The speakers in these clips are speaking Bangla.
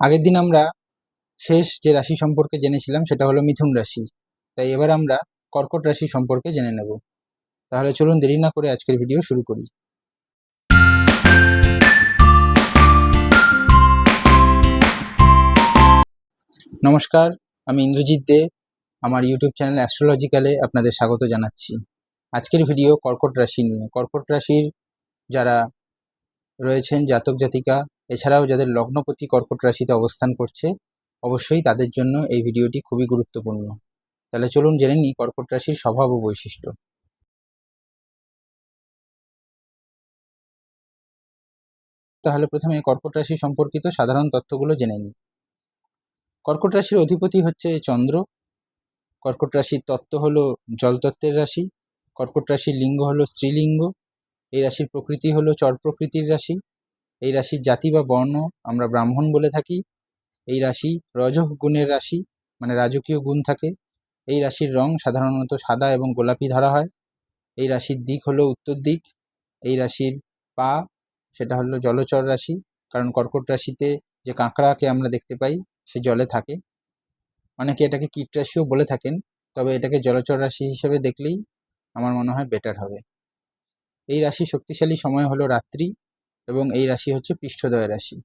আগের দিন আমরা শেষ যে রাশি সম্পর্কে জেনেছিলাম সেটা হলো মিথুন রাশি। তাই এবার আমরা কর্কট রাশি সম্পর্কে জেনে নেব। তাহলে চলুন দেরি না করে আজকের ভিডিও শুরু করি। নমস্কার, আমি ইন্দ্রজিৎ দে। আমার ইউটিউব চ্যানেল অ্যাস্ট্রোলজিক্যালে আপনাদের স্বাগত জানাচ্ছি। আজকের ভিডিও কর্কট রাশি নিয়ে। কর্কট রাশির যারা রয়েছেন জাতক জাতিকা, এছাড়াও যাদের লগ্নপতি কর্কট রাশিতে অবস্থান করছে, অবশ্যই তাদের জন্য এই ভিডিওটি খুবই গুরুত্বপূর্ণ। তাহলে চলুন জেনে নিই কর্কট রাশির স্বভাব ও বৈশিষ্ট্য। তাহলে প্রথমে কর্কট রাশি সম্পর্কিত সাধারণ তথ্যগুলো জেনে নিই। কর্কট রাশির অধিপতি হচ্ছে চন্দ্র। কর্কট রাশির তত্ত্ব হলো জলতত্ত্বের রাশি। কর্কট রাশির লিঙ্গ হলো স্ত্রীলিঙ্গ। এই রাশির প্রকৃতি হলো চর প্রকৃতির রাশি। এই রাশির জাতি বা বর্ণ আমরা ব্রাহ্মণ বলে থাকি। এই রাশি রজঃ গুণের রাশি, মানে রাজকীয় গুণ থাকে। এই রাশির রং সাধারণত সাদা এবং গোলাপি ধরা হয়। এই রাশির দিক হলো উত্তর দিক। এই রাশির পা সেটা হলো জলচর রাশি, কারণ কর্কট রাশিতে যে কাঁকড়াকে আমরা দেখতে পাই সে জলে থাকে। অনেকে এটাকে কীট রাশিও বলে থাকেন, তবে এটাকে জলচর রাশি হিসেবে দেখলেই আমার মনে হয় বেটার হবে। এই রাশি শক্তিশালী সময় হলো রাত্রি, এবং এই রাশি হচ্ছে পৃষ্ঠদ্বয় রাশি।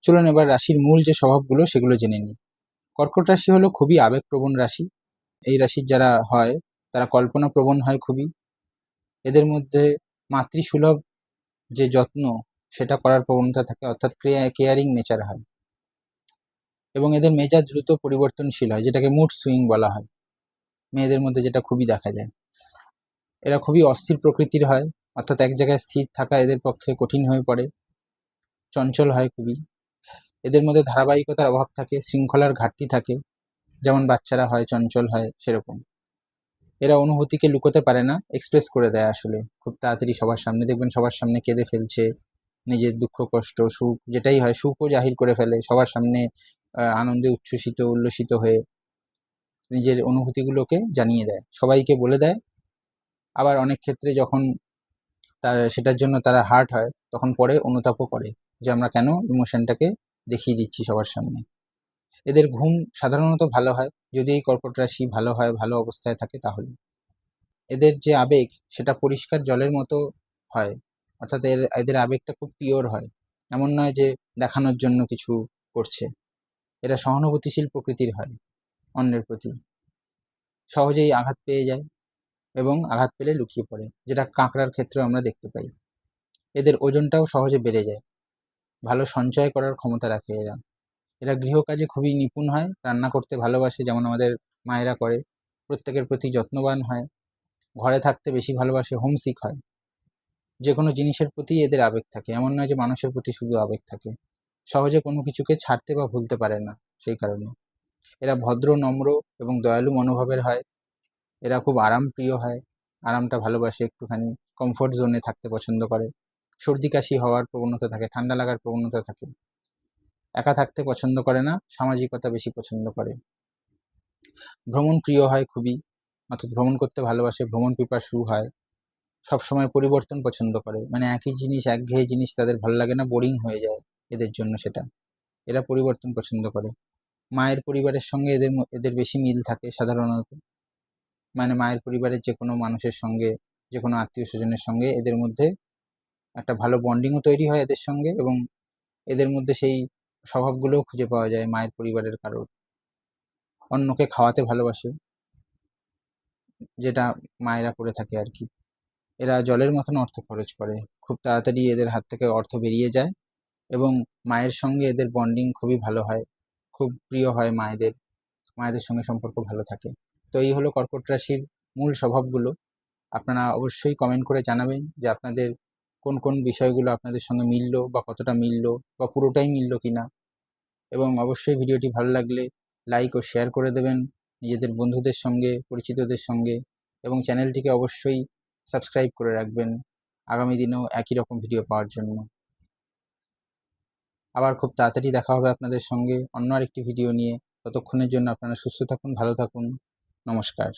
চলুন এবার রাশির মূল যে স্বভাবগুলো সেগুলো জেনে নিই। কর্কট রাশি হলো খুবই আবেগপ্রবণ রাশি। এই রাশির যারা হয় তারা কল্পনাপ্রবণ হয় খুবই। এদের মধ্যে মাতৃসুলভ যে যত্ন সেটা করার প্রবণতা থাকে, অর্থাৎ কেয়ারিং নেচার হয়। এবং এদের মেজাজ দ্রুত পরিবর্তনশীল হয়, যেটাকে মুড সুইং বলা হয়। মেয়েদের মধ্যে যেটা খুবই দেখা যায়। এরা খুবই অস্থির প্রকৃতির হয়, অর্থাৎ এক জায়গায় স্থির থাকা এদের পক্ষে কঠিন হয়ে পড়ে। চঞ্চল হয় খুবই। এদের মধ্যে ধারাবাহিকতার অভাব থাকে, শৃঙ্খলার ঘাটতি থাকে। যেমন বাচ্চারা হয়, চঞ্চল হয়, সেরকম। এরা অনুভূতিকে লুকোতে পারে না, এক্সপ্রেস করে দেয় আসলে খুব তাড়াতাড়ি সবার সামনে। দেখবেন সবার সামনে কেঁদে ফেলছে, নিজের দুঃখ কষ্ট সুখ যেটাই হয় সুখও জাহির করে ফেলে সবার সামনে। আনন্দে উচ্ছ্বসিত উল্লসিত হয়ে নিজের অনুভূতিগুলোকে জানিয়ে দেয়, সবাইকে বলে দেয়। আবার অনেক ক্ষেত্রে যখন সেটার জন্য তারা হার্ট হয়, তখন পরে অনুতাপও করে যে আমরা কেন ইমোশনটাকে দেখিয়ে দিচ্ছি সবার সামনে। এদের ঘুম সাধারণত ভালো হয়, যদি এই কর্কট রাশি ভালো হয়, ভালো অবস্থায় থাকে তাহলে। এদের যে আবেগ সেটা পরিষ্কার জলের মতো হয়, অর্থাৎ এদের আবেগটা খুব পিওর হয়। এমন নয় যে দেখানোর জন্য কিছু করছে। এরা সহানুভূতিশীল প্রকৃতির হয় অন্যের প্রতি। সহজেই আঘাত পেয়ে যায় এবং আঘাত পেলে লুকিয়ে পড়ে, যেটা কাঁকড়ার ক্ষেত্রেও আমরা দেখতে পাই। এদের ওজনটাও সহজে বেড়ে যায়। ভালো সঞ্চয় করার ক্ষমতা রাখে এরা। এরা গৃহকাজে খুবই নিপুণ হয়, রান্না করতে ভালোবাসে, যেমন আমাদের মায়েরা করে। প্রত্যেকের প্রতি যত্নবান হয়, ঘরে থাকতে বেশি ভালোবাসে, হোমসিক হয়। যে কোনো জিনিসের প্রতি এদের আবেগ থাকে, এমন নয় যে মানুষের প্রতি শুধু আবেগ থাকে। সহজে কোনো কিছুকে ছাড়তে বা ভুলতে পারে না সেই কারণে। এরা ভদ্র, নম্র এবং দয়ালু মনোভাবের হয়। এরা খুব আরাম প্রিয় হয়, আরামটা ভালোবাসে, একটুখানি কমফোর্ট জোনে থাকতে পছন্দ করে। সর্দি কাশি হওয়ার প্রবণতা থাকে, ঠান্ডা লাগার প্রবণতা থাকে। একা থাকতে পছন্দ করে না, সামাজিকতা বেশি পছন্দ করে। ভ্রমণ প্রিয় হয় খুবই, অর্থাৎ ভ্রমণ করতে ভালোবাসে, ভ্রমণ পিপাসু হয়। সবসময় পরিবর্তন পছন্দ করে, মানে একই জিনিস, একঘেয়ে জিনিস তাদের ভালো লাগে না, বোরিং হয়ে যায় এদের জন্য সেটা। এরা পরিবর্তন পছন্দ করে। মায়ের পরিবারের সঙ্গে এদের বেশি মিল থাকে সাধারণত। মানে মায়ের পরিবারের যে কোনো মানুষের সঙ্গে, যে কোনো আত্মীয় স্বজনের সঙ্গে এদের মধ্যে একটা ভালো বন্ডিংও তৈরি হয় এদের সঙ্গে, এবং এদের মধ্যে সেই স্বভাবগুলোও খুঁজে পাওয়া যায় মায়ের পরিবারের কারোর। অন্যকে খাওয়াতে ভালোবাসে, যেটা মায়েরা করে থাকে আর কি। এরা জলের মতন অর্থ খরচ করে, খুব তাড়াতাড়ি এদের হাত থেকে অর্থ বেরিয়ে যায়, এবং মায়ের সঙ্গে এদের বন্ডিং খুবই ভালো হয়, খুব প্রিয় হয় মায়েদের। মায়েদের সঙ্গে সম্পর্ক ভালো থাকে। তো এই হলো কর্কট রাশির মূল স্বভাবগুলো। আপনারা অবশ্যই কমেন্ট করে জানাবেন যে আপনাদের কোন কোন বিষয়গুলো আপনাদের সঙ্গে মিললো, বা কতটা মিললো, বা পুরোটাই মিললো কিনা। এবং অবশ্যই ভিডিওটি ভালো লাগলে লাইক ও শেয়ার করে দেবেন নিজেদের বন্ধুদের সঙ্গে, পরিচিতদের সঙ্গে, এবং চ্যানেলটিকে অবশ্যই সাবস্ক্রাইব করে রাখবেন আগামী দিনেও একই রকম ভিডিও পাওয়ার জন্য। আবার খুব তাড়াতাড়ি দেখা হবে আপনাদের সঙ্গে অন্য আরেকটি ভিডিও নিয়ে। ততক্ষণের জন্য আপনারা সুস্থ থাকুন, ভালো থাকুন। নমস্কার।